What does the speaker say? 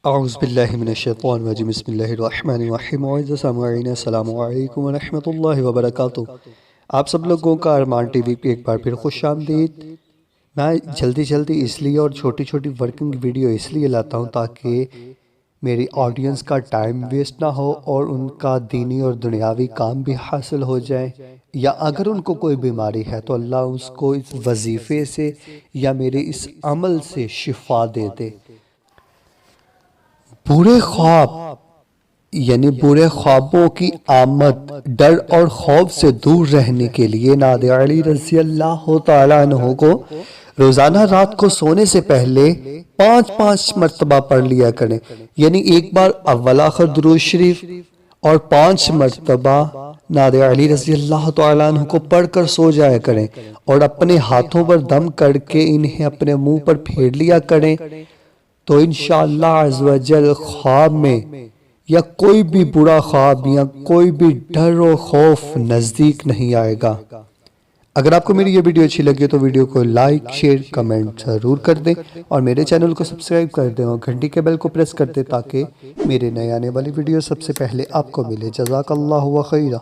औज़ुबिल्लाहि बिस्मिल्लाहिर्रहमानिर्रहीम। अस्सलामु अलैकुम व रहमतुल्लाहि व बरकातुहू। आप सब लोगों का अरमान टीवी पे एक बार फिर खुश आमदीद। मैं जल्दी इसलिए और छोटी छोटी वर्किंग वीडियो इसलिए लाता हूँ ताकि मेरी ऑडियंस का टाइम वेस्ट ना हो और उनका दीनी और दुनियावी काम भी हासिल हो जाए, या अगर उनको कोई बीमारी है तो अल्लाह उसको इस वजीफ़े से या मेरे इस अमल से शिफा दे दे। बुरे ख्वाब यानी बुरे ख्वाबों की आमद, डर और खौफ से दूर रहने के लिए नादे अली रज़ी अल्लाह तआला अन्हु को रोजाना रात को सोने से पहले 5-5 मरतबा पढ़ लिया करें। यानी एक बार अव्वल आखिर दुरूद शरीफ और 5 मरतबा नादे अली रज़ी अल्लाह तआला अन्हु को पढ़कर सो जाया करें और अपने हाथों पर दम करके इन्हें अपने मुंह पर फेर लिया करें। तो इंशाअल्लाह अज़्ज़ व जल ख्वाब में या कोई भी बुरा ख्वाब या कोई भी डर और खौफ नज़दीक नहीं आएगा। अगर आपको मेरी ये वीडियो अच्छी लगी तो वीडियो को लाइक शेयर कमेंट ज़रूर कर दें और मेरे चैनल को सब्सक्राइब कर दें और घंटी के बेल को प्रेस कर दें ताकि मेरे नए आने वाली वीडियो सबसे पहले आपको मिले। जज़ाकल्लाहु व खैरा।